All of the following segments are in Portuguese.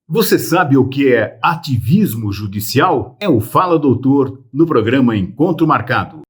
Você sabe o que é ativismo judicial? É o Fala Doutor no programa Encontro Marcado.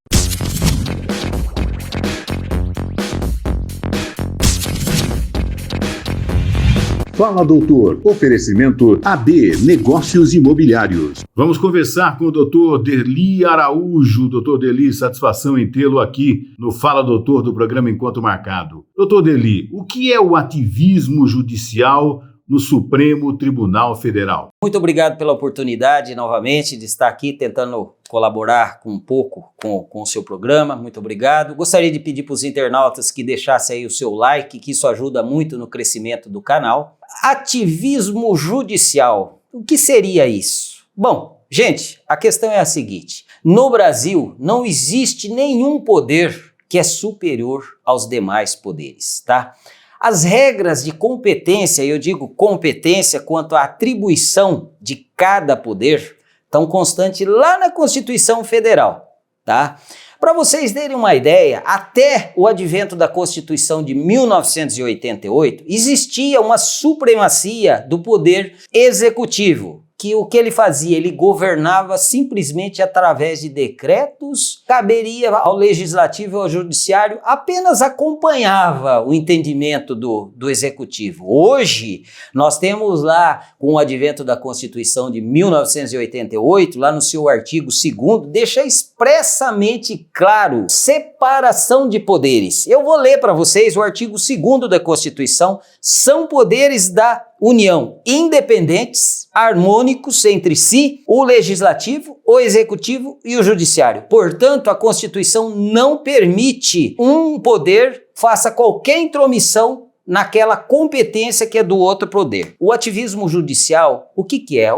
Fala Doutor, oferecimento AB Negócios Imobiliários. Vamos conversar com o Dr. Derli Araújo. Dr. Derli, satisfação em tê-lo aqui no Fala Doutor do programa Encontro Marcado. Dr. Derli, o que é o ativismo judicial no Supremo Tribunal Federal? Muito obrigado pela oportunidade novamente de estar aqui tentando colaborar um pouco com o seu programa. Muito obrigado. Gostaria de pedir para os internautas que deixassem aí o seu like, que isso ajuda muito no crescimento do canal. Ativismo judicial. O que seria isso? Bom, gente, a questão é a seguinte. No Brasil não existe nenhum poder que é superior aos demais poderes, tá? As regras de competência, eu digo competência quanto à atribuição de cada poder, estão constantes lá na Constituição Federal, tá? Para vocês terem uma ideia, até o advento da Constituição de 1988, existia uma supremacia do poder executivo, que o que ele fazia? Ele governava simplesmente através de decretos, caberia ao legislativo e ao judiciário, apenas acompanhava o entendimento do executivo. Hoje, nós temos lá, com o advento da Constituição de 1988, lá no seu artigo 2º, deixa expressamente claro, separação de poderes. Eu vou ler para vocês o artigo 2º da Constituição, são poderes da União independentes, harmônicos entre si, o legislativo, o executivo e o judiciário. Portanto, a Constituição não permite um poder faça qualquer intromissão naquela competência que é do outro poder. O ativismo judicial, o que é?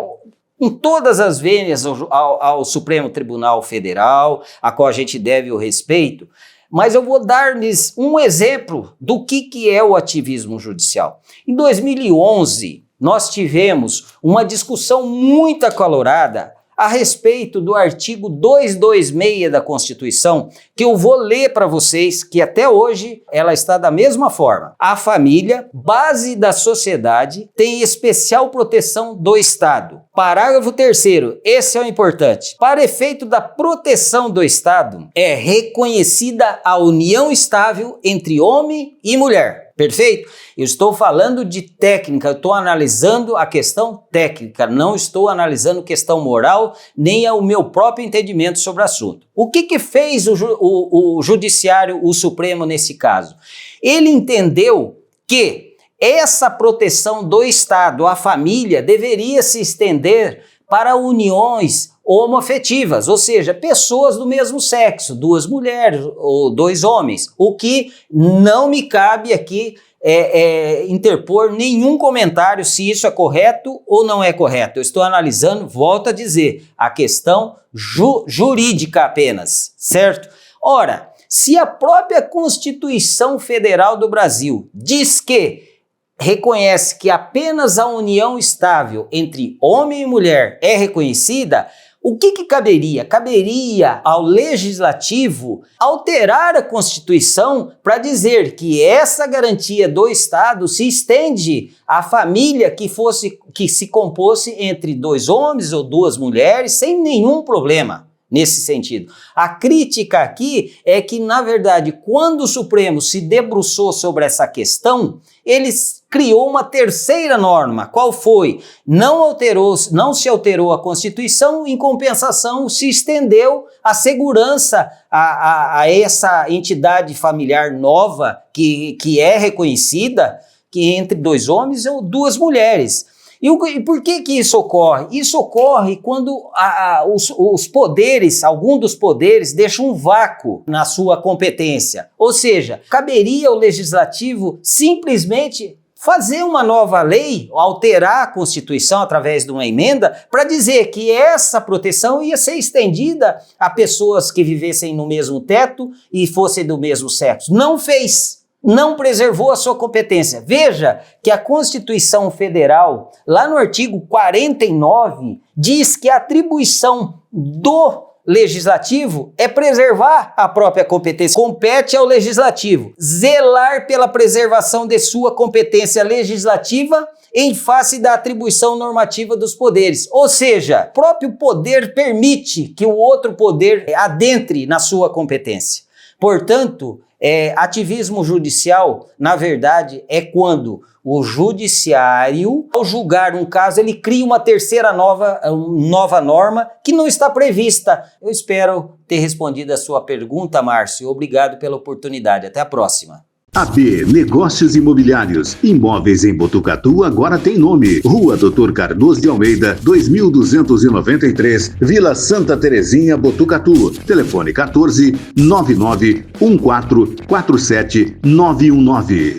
Com todas as vênias ao Supremo Tribunal Federal, a qual a gente deve o respeito, mas eu vou dar-lhes um exemplo do que é o ativismo judicial. Em 2011, nós tivemos uma discussão muito acalorada a respeito do artigo 226 da Constituição, que eu vou ler para vocês, que até hoje ela está da mesma forma. A família, base da sociedade, tem especial proteção do Estado. Parágrafo 3º, esse é o importante. Para efeito da proteção do Estado, é reconhecida a união estável entre homem e mulher. Perfeito? Eu estou falando de técnica, eu estou analisando a questão técnica, não estou analisando questão moral, nem o meu próprio entendimento sobre o assunto. O que fez o Judiciário, o Supremo nesse caso? Ele entendeu que essa proteção do Estado, à família, deveria se estender para uniões homoafetivas, ou seja, pessoas do mesmo sexo, 2 mulheres ou 2 homens, o que não me cabe aqui interpor nenhum comentário se isso é correto ou não é correto. Eu estou analisando, volto a dizer, a questão jurídica apenas, certo? Ora, se a própria Constituição Federal do Brasil diz que reconhece que apenas a união estável entre homem e mulher é reconhecida, o que caberia? Caberia ao legislativo alterar a Constituição para dizer que essa garantia do Estado se estende à família que se compôsse entre 2 homens ou 2 mulheres sem nenhum problema. Nesse sentido. A crítica aqui é que, na verdade, quando o Supremo se debruçou sobre essa questão, ele criou uma terceira norma. Qual foi? Não se alterou a Constituição, em compensação se estendeu a segurança a essa entidade familiar nova que é reconhecida que entre 2 homens ou 2 mulheres. E por que isso ocorre? Isso ocorre quando os poderes, algum dos poderes, deixam um vácuo na sua competência. Ou seja, caberia ao legislativo simplesmente fazer uma nova lei, alterar a Constituição através de uma emenda, para dizer que essa proteção ia ser estendida a pessoas que vivessem no mesmo teto e fossem do mesmo sexo. Não fez. Não preservou a sua competência. Veja que a Constituição Federal, lá no artigo 49, diz que a atribuição do legislativo é preservar a própria competência. Compete ao legislativo zelar pela preservação de sua competência legislativa em face da atribuição normativa dos poderes. Ou seja, o próprio poder permite que o outro poder adentre na sua competência. Portanto, ativismo judicial, na verdade, é quando o judiciário, ao julgar um caso, ele cria uma terceira nova norma que não está prevista. Eu espero ter respondido a sua pergunta, Márcio. Obrigado pela oportunidade. Até a próxima. AB Negócios Imobiliários. Imóveis em Botucatu agora tem nome. Rua Dr. Cardoso de Almeida, 2293, Vila Santa Terezinha, Botucatu. Telefone 14 99 14 47 919.